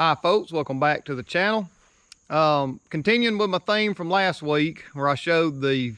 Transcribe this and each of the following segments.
Hi folks, welcome back to the channel. Continuing with my theme from last week where I showed the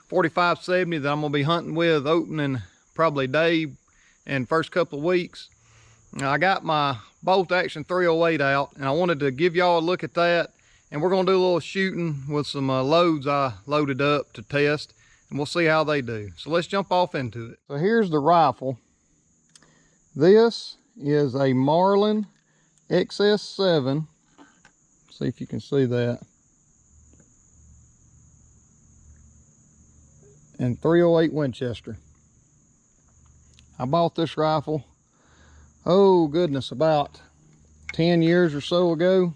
4570 that I'm going to be hunting with opening probably day and first couple of weeks. Now, I got my bolt action 308 out and I wanted to give y'all a look at that, and we're going to do a little shooting with some loads I loaded up to test, and we'll see how they do. So let's jump off into it. So here's the rifle. This is a Marlin XS7. See if you can see that. And 308 Winchester. I bought this rifle, oh goodness, about 10 years or so ago.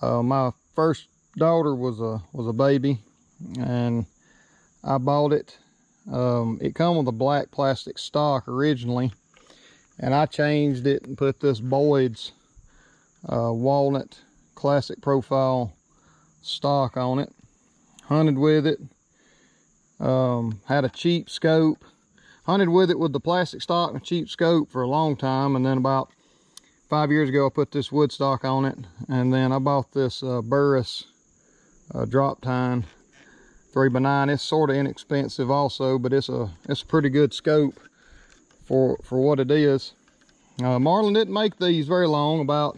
My first daughter was a baby, and I bought it. It come with a black plastic stock originally, and I changed it and put this Boyd's walnut classic profile stock on it. Hunted with it. Had a cheap scope. Hunted with it with the plastic stock and cheap scope for a long time, and then about 5 years ago I put this wood stock on it, and then I bought this Burris drop tine 3x9. It's sort of inexpensive also, but it's a pretty good scope for what it is. Marlin didn't make these very long, about,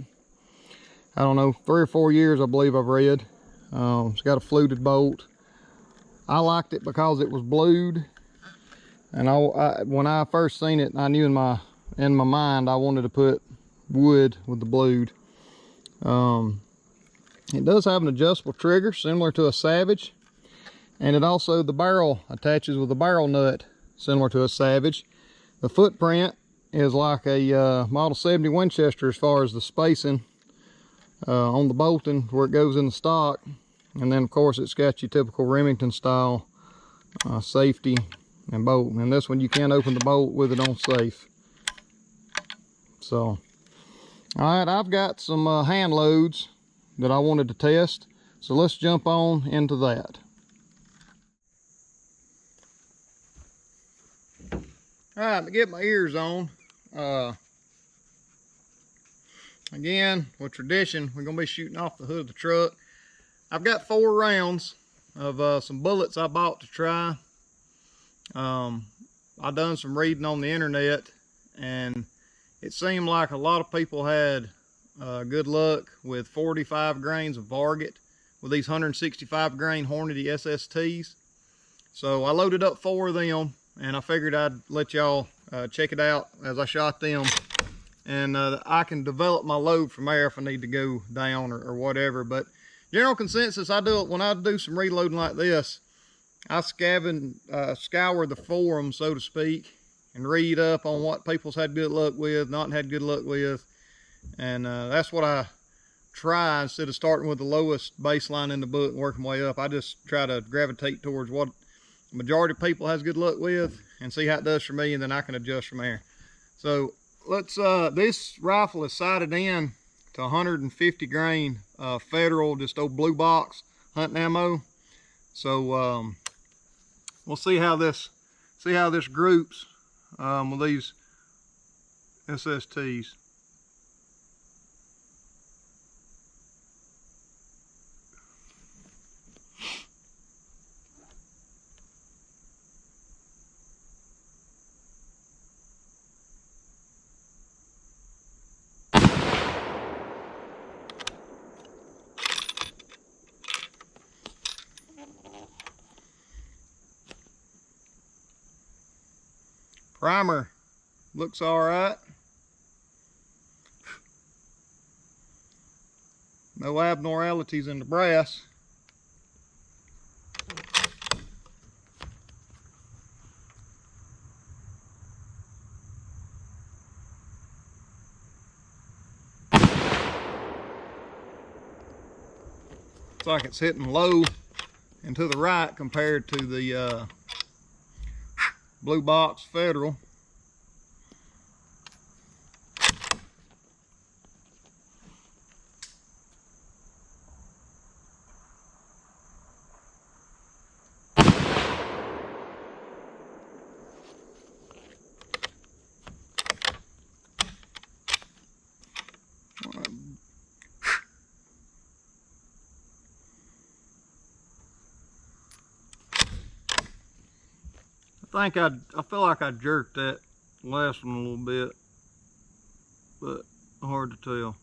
I don't know, 3 or 4 years I believe I've read. It's got a fluted bolt. I liked it because it was blued, and when I first seen it, I knew in my mind I wanted to put wood with the blued. It does have an adjustable trigger similar to a Savage, and it also, the barrel attaches with a barrel nut similar to a Savage. The footprint is like a Model 70 Winchester as far as the spacing on the bolting where it goes in the stock. And then of course it's got your typical Remington style safety and bolt. And this one you can't open the bolt with it on safe. So, alright, I've got some hand loads that I wanted to test. So let's jump on into that. Alright, to get my ears on. Again, with tradition, we're going to be shooting off the hood of the truck. I've got 4 rounds of some bullets I bought to try. I've done some reading on the internet, and it seemed like a lot of people had good luck with 45 grains of Varget with these 165 grain Hornady SSTs. So I loaded up 4 of them, and I figured I'd let y'all check it out as I shot them. And I can develop my load from there if I need to go down or whatever. But general consensus, I do it when I do some reloading like this. I scour the forum, so to speak, and read up on what people's had good luck with, not had good luck with. And that's what I try. Instead of starting with the lowest baseline in the book and working my way up, I just try to gravitate towards what the majority of people has good luck with and see how it does for me, and then I can adjust from there. So let's this rifle is sighted in to 150 grain Federal, just old blue box hunting ammo. So we'll see how this groups with these SSTs. Primer looks all right. No abnormalities in the brass. Looks like it's hitting low and to the right compared to the blue box Federal. I feel like I jerked that last one a little bit, but hard to tell.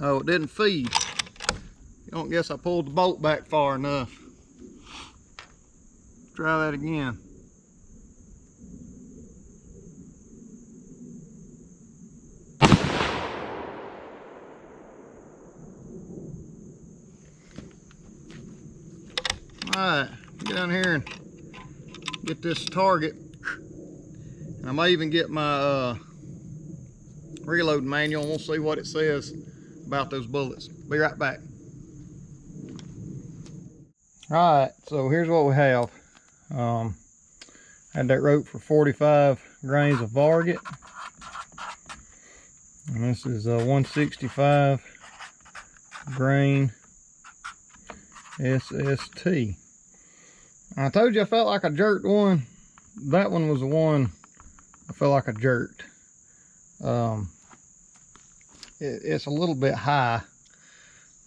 Oh, it didn't feed. I don't guess I pulled the bolt back far enough. Try that again. Alright, get down here and get this target. And I may even get my reload manual and we'll see what it says about those bullets. Be right back. Alright, so here's what we have. Had that rope for 45 grains of varget. And this is a 165 grain SST. I told you I felt like I jerked one. That one was the one I felt like I jerked. It's a little bit high,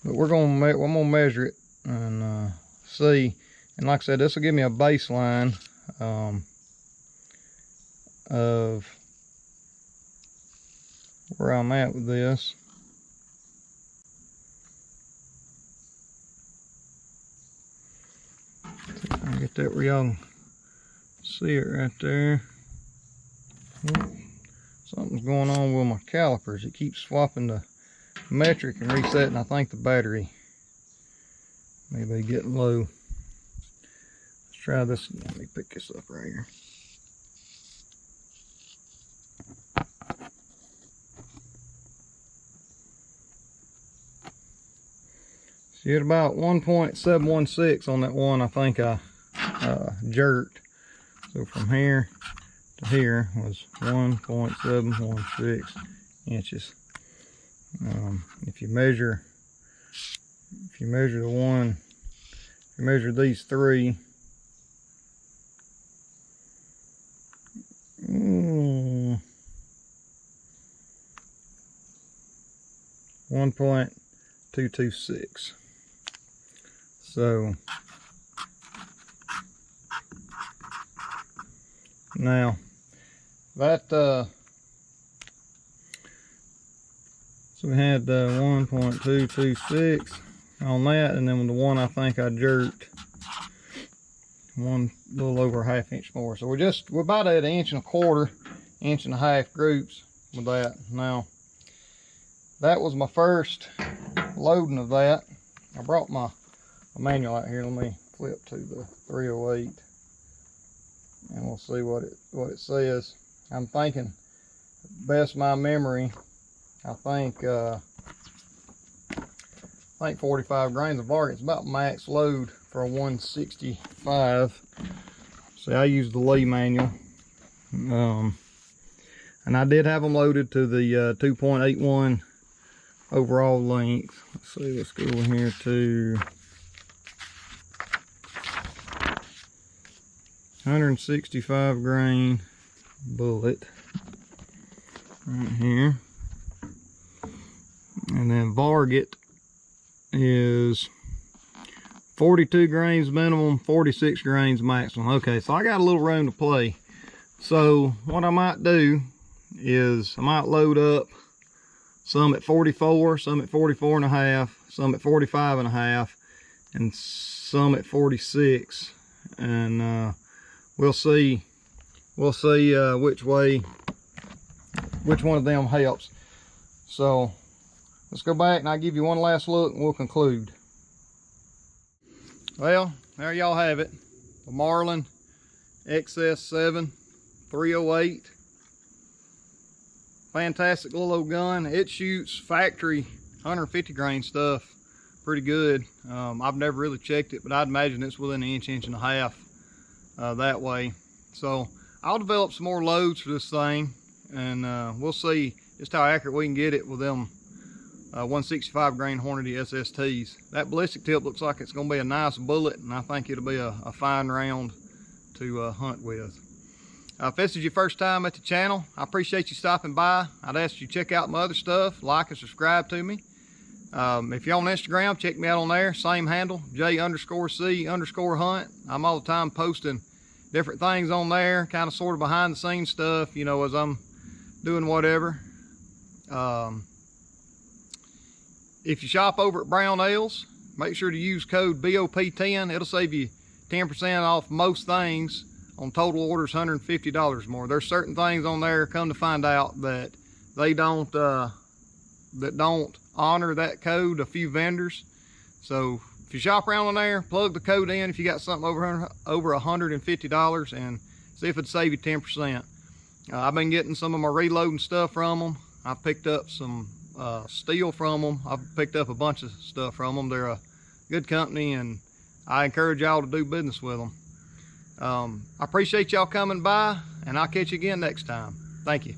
but I'm gonna measure it and see. And like I said, this will give me a baseline of where I'm at with this. See if I can get that where y'all can see it right there. Something's going on with my calipers. It keeps swapping the metric and resetting. I think the battery may be getting low. Let's try this. Let me pick this up right here. See, at about 1.716 on that one, I think I jerked. So from here to here was 1.716 inches. If you measure these three, 1.226. So now that so we had 1.226 on that, and then the one I think I jerked one little over a ½ inch more. So we're about at 1.25 inch, 1.5 groups with that. Now that was my first loading of that. I brought my manual out here. Let me flip to the 308 and we'll see what it says. I'm thinking, best my memory, I think 45 grains of varget is about max load for a 165. See, I used the Lee manual, and I did have them loaded to the 2.81 overall length. Let's see, let's go in here to 165 grain bullet right here, and then varget is 42 grains minimum, 46 grains maximum. Okay, so I got a little room to play. So what I might do is I might load up some at 44, some at 44.5, some at 45.5, and some at 46, and we'll see which one of them helps. So let's go back and I'll give you one last look and we'll conclude. Well, there y'all have it. The Marlin XS7 308. Fantastic little old gun. It shoots factory 150 grain stuff pretty good. I've never really checked it, but I'd imagine it's within 1.5 inches that way. So I'll develop some more loads for this thing, and we'll see just how accurate we can get it with them 165 grain Hornady SSTs. That ballistic tip looks like it's going to be a nice bullet, and I think it'll be a fine round to hunt with. If this is your first time at the channel, I appreciate you stopping by. I'd ask you to check out my other stuff, like and subscribe to me. If you're on Instagram, check me out on there, same handle, J_C_hunt. I'm all the time posting different things on there, kind of sort of behind the scenes stuff, you know, as I'm doing whatever. If you shop over at Brownells, make sure to use code BOP10. It'll save you 10% off most things on total orders $150 more. There's certain things on there, come to find out, that they don't honor that code, a few vendors. So if you shop around on there, plug the code in if you got something over $150 and see if it'd save you 10%. I've been getting some of my reloading stuff from them. I've picked up some steel from them. I've picked up a bunch of stuff from them. They're a good company, and I encourage y'all to do business with them. I appreciate y'all coming by, and I'll catch you again next time. Thank you.